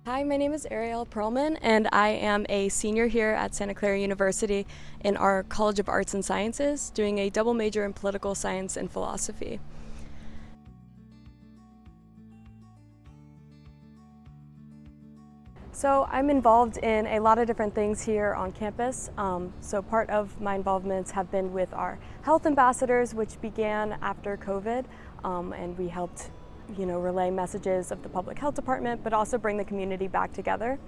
Hi, my name is Ariel Perlman, and I am a senior here at Santa Clara University in our College of Arts and Sciences, doing a double major in political science and philosophy. So I'm involved in a lot of different things here on campus. So part of my involvements have been with our health ambassadors, which began after COVID, and we helped relay messages of the public health department, but also bring the community back together.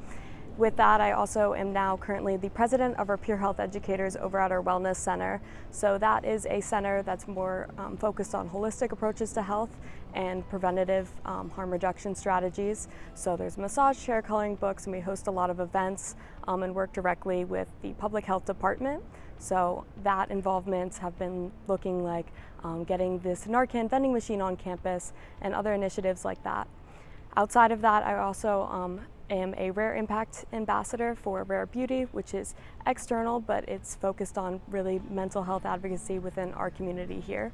With that, I also am now currently the president of our peer health educators over at our wellness center. So that is a center that's more focused on holistic approaches to health and preventative harm reduction strategies. So there's massage chair coloring books, and we host a lot of events and work directly with the public health department. So that involvements have been looking like getting this Narcan vending machine on campus and other initiatives like that. Outside of that, I also am a Rare Impact Ambassador for Rare Beauty, which is external, but it's focused on really mental health advocacy within our community here.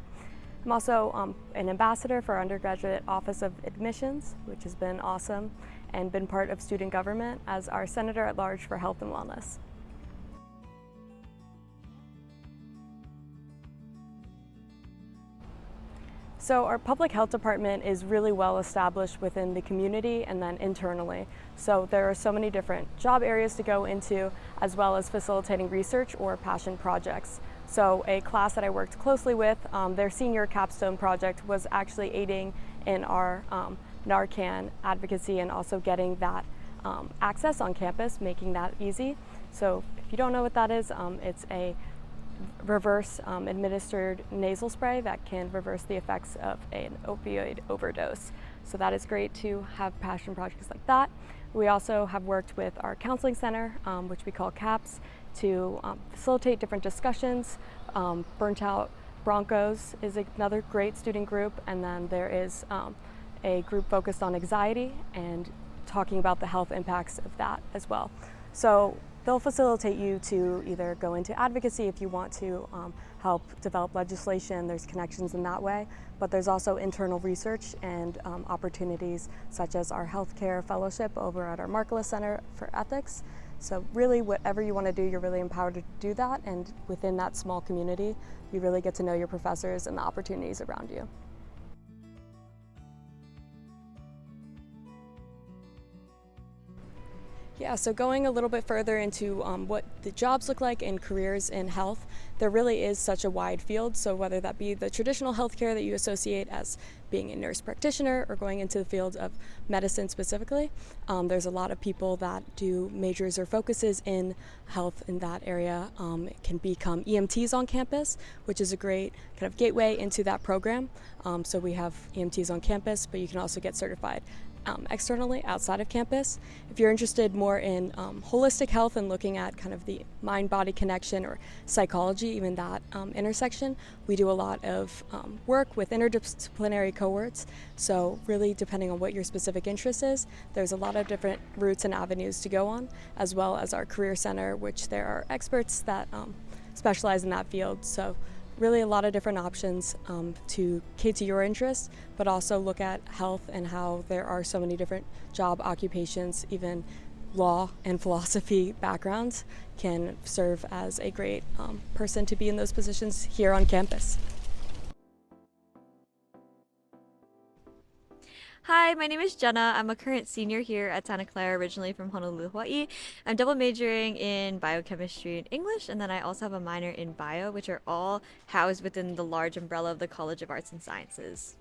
I'm also an ambassador for our Undergraduate Office of Admissions, which has been awesome, and been part of student government as our Senator at Large for Health and Wellness. So our public health department is really well established within the community and then internally. So there are so many different job areas to go into, as well as facilitating research or passion projects. So a class that I worked closely with, their senior capstone project was actually aiding in our Narcan advocacy and also getting that access on campus, making that easy. So if you don't know what that is, it's a reverse administered nasal spray that can reverse the effects of an opioid overdose. So that is great to have passion projects like that. We also have worked with our counseling center, which we call CAPS, to facilitate different discussions. Burnt Out Broncos is another great student group, and then there is a group focused on anxiety and talking about the health impacts of that as well. So they'll facilitate you to either go into advocacy if you want to help develop legislation. There's connections in that way, but there's also internal research and opportunities such as our healthcare fellowship over at our Markla Center for Ethics. So really whatever you want to do, you're really empowered to do that, and within that small community, you really get to know your professors and the opportunities around you. Yeah, so going a little bit further into what the jobs look like in careers in health, there really is such a wide field. So whether that be the traditional healthcare that you associate as being a nurse practitioner or going into the field of medicine specifically, there's a lot of people that do majors or focuses in health in that area. It can become EMTs on campus, which is a great kind of gateway into that program. So we have EMTs on campus, but you can also get certified externally outside of campus. If you're interested more in holistic health and looking at kind of the mind-body connection or psychology, even that intersection, we do a lot of work with interdisciplinary cohorts. So really depending on what your specific interest is, there's a lot of different routes and avenues to go on, as well as our career center, which there are experts that specialize in that field. So really a lot of different options to cater to your interests, but also look at health and how there are so many different job occupations. Even law and philosophy backgrounds can serve as a great person to be in those positions here on campus. Hi, my name is Jenna. I'm a current senior here at Santa Clara, originally from Honolulu, Hawaii. I'm double majoring in biochemistry and English, and then I also have a minor in bio, which are all housed within the large umbrella of the College of Arts and Sciences.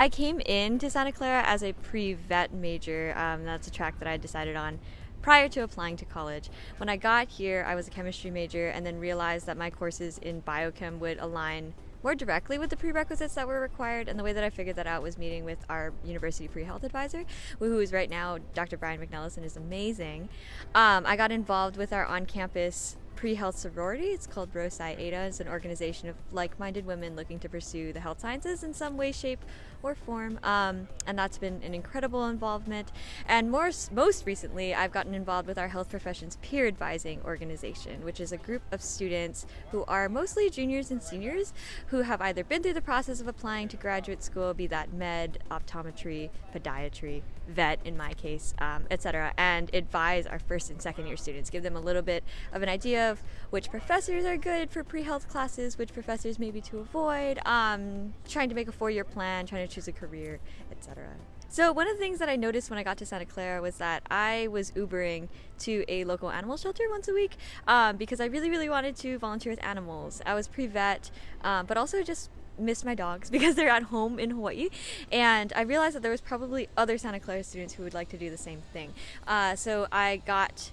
I came into Santa Clara as a pre-vet major. That's a track that I decided on prior to applying to college. When I got here, I was a chemistry major and then realized that my courses in biochem would align more directly with the prerequisites that were required, and the way that I figured that out was meeting with our university pre-health advisor, who is right now Dr. Brian McNellis and is amazing. I got involved with our on-campus pre-health sorority. It's called Rho Psi Eta. It's an organization of like-minded women looking to pursue the health sciences in some way, shape, or form. And that's been an incredible involvement. And most recently, I've gotten involved with our health professions peer advising organization, which is a group of students who are mostly juniors and seniors who have either been through the process of applying to graduate school, be that med, optometry, podiatry, vet in my case, etc., and advise our first and second year students, give them a little bit of an idea of which professors are good for pre-health classes, which professors maybe to avoid, trying to make a 4-year plan, trying to choose a career, etc. So one of the things that I noticed when I got to Santa Clara was that I was Ubering to a local animal shelter once a week because I really wanted to volunteer with animals. I was pre-vet, but also just missed my dogs because they're at home in Hawaii, and I realized that there was probably other Santa Clara students who would like to do the same thing. So I got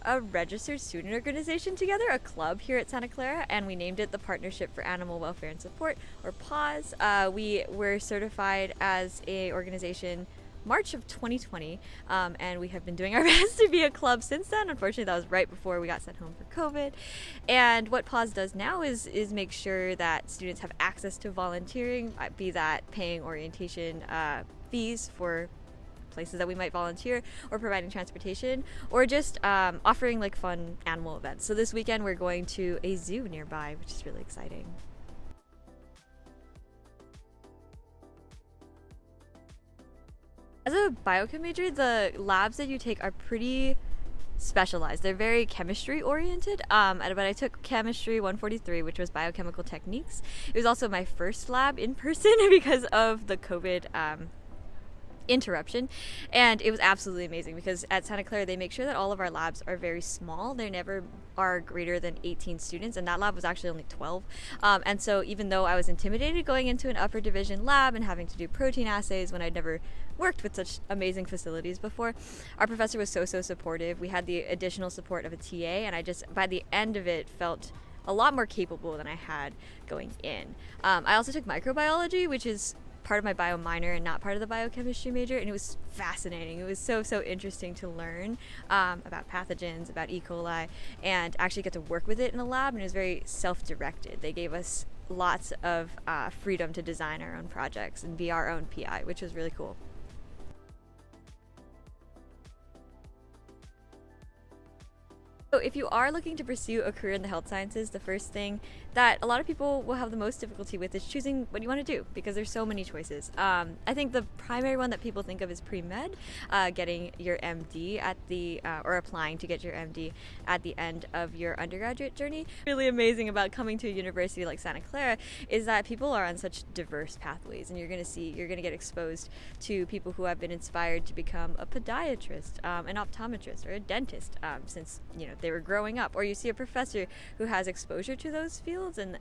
a registered student organization together, a club here at Santa Clara, and we named it the Partnership for Animal Welfare and Support, or PAWS. We were certified as a organization March of 2020, and we have been doing our best to be a club since then. Unfortunately, that was right before we got sent home for COVID. And what PAWS does now is make sure that students have access to volunteering, be that paying orientation fees for places that we might volunteer, or providing transportation, or just offering like fun animal events. So this weekend we're going to a zoo nearby, which is really exciting. As a biochem major, the labs that you take are pretty specialized. They're very chemistry oriented, but I took chemistry 143, which was biochemical techniques. It was also my first lab in person because of the COVID interruption, and it was absolutely amazing because at Santa Clara they make sure that all of our labs are very small. They never are greater than 18 students, and that lab was actually only 12, and so even though I was intimidated going into an upper division lab and having to do protein assays when I'd never worked with such amazing facilities before, our professor was so supportive. We had the additional support of a TA, and I just by the end of it felt a lot more capable than I had going in. I also took microbiology, which is part of my bio minor and not part of the biochemistry major, and it was fascinating. It was so interesting to learn about pathogens, about E. coli, and actually get to work with it in a lab, and it was very self-directed. They gave us lots of freedom to design our own projects and be our own PI, which was really cool. So if you are looking to pursue a career in the health sciences, the first thing that a lot of people will have the most difficulty with is choosing what you want to do, because there's so many choices. I think the primary one that people think of is pre-med, getting your MD at the, or applying to get your MD at the end of your undergraduate journey. Really amazing about coming to a university like Santa Clara is that people are on such diverse pathways, and you're going to get exposed to people who have been inspired to become a podiatrist, an optometrist, or a dentist since they were growing up, or you see a professor who has exposure to those fields, and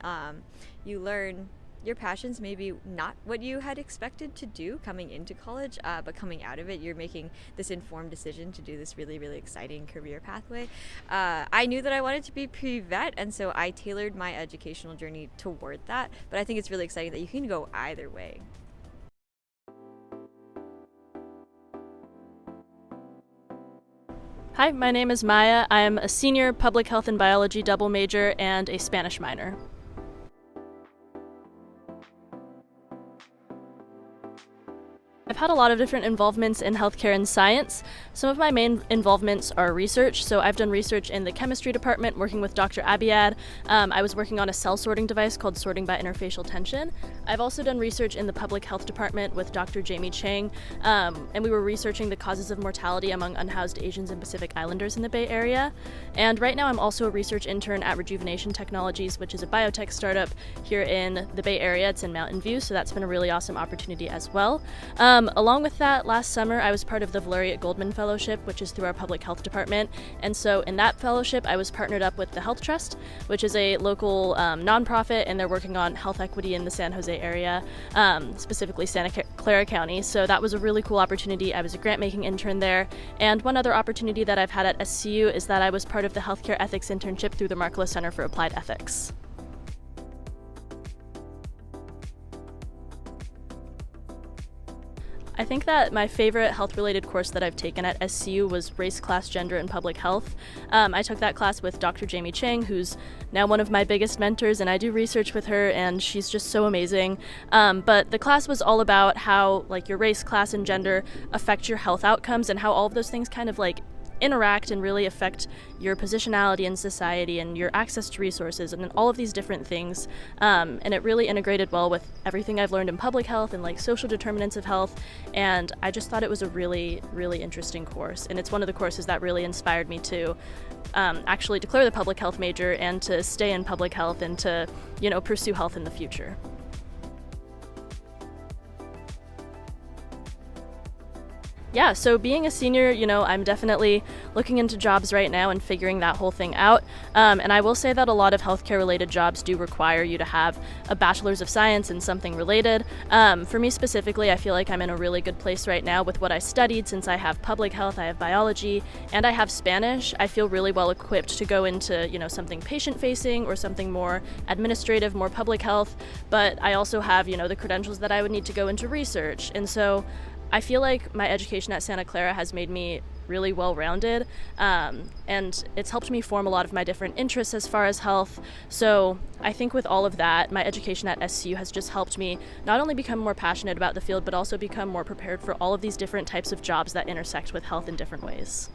you learn your passions maybe not what you had expected to do coming into college, but coming out of it you're making this informed decision to do this really exciting career pathway. I knew that I wanted to be pre-vet, and so I tailored my educational journey toward that, but I think it's really exciting that you can go either way. Hi, my name is Maya. I am a senior public health and biology double major and a Spanish minor. I've had a lot of different involvements in healthcare and science. Some of my main involvements are research, so I've done research in the chemistry department working with Dr. Abiad. I was working on a cell sorting device called sorting by interfacial tension. I've also done research in the public health department with Dr. Jamie Chang, and we were researching the causes of mortality among unhoused Asians and Pacific Islanders in the Bay Area. And right now I'm also a research intern at Rejuvenation Technologies, which is a biotech startup here in the Bay Area. It's in Mountain View, so that's been a really awesome opportunity as well. Along with that, last summer I was part of the Valeriat Goldman Fellowship, which is through our public health department, and so in that fellowship I was partnered up with the Health Trust, which is a local nonprofit, and they're working on health equity in the San Jose area, specifically Santa Clara County, so that was a really cool opportunity. I was a grant-making intern there, and one other opportunity that I've had at SCU is that I was part of the healthcare ethics internship through the Markkula Center for Applied Ethics. I think that my favorite health-related course that I've taken at SCU was Race, Class, Gender, and Public Health. I took that class with Dr. Jamie Chang, who's now one of my biggest mentors, and I do research with her, and she's just so amazing. But the class was all about how your race, class, and gender affect your health outcomes, and how all of those things kind of interact and really affect your positionality in society and your access to resources and all of these different things. And it really integrated well with everything I've learned in public health and social determinants of health. And I just thought it was a really, really interesting course. And it's one of the courses that really inspired me to actually declare the public health major and to stay in public health and to, pursue health in the future. Yeah, so being a senior, I'm definitely looking into jobs right now and figuring that whole thing out. And I will say that a lot of healthcare-related jobs do require you to have a bachelor's of science in something related. For me specifically, I feel like I'm in a really good place right now with what I studied, since I have public health, I have biology, and I have Spanish. I feel really well equipped to go into, something patient-facing or something more administrative, more public health. But I also have, the credentials that I would need to go into research. And so I feel like my education at Santa Clara has made me really well-rounded, and it's helped me form a lot of my different interests as far as health. So I think with all of that, my education at SCU has just helped me not only become more passionate about the field, but also become more prepared for all of these different types of jobs that intersect with health in different ways.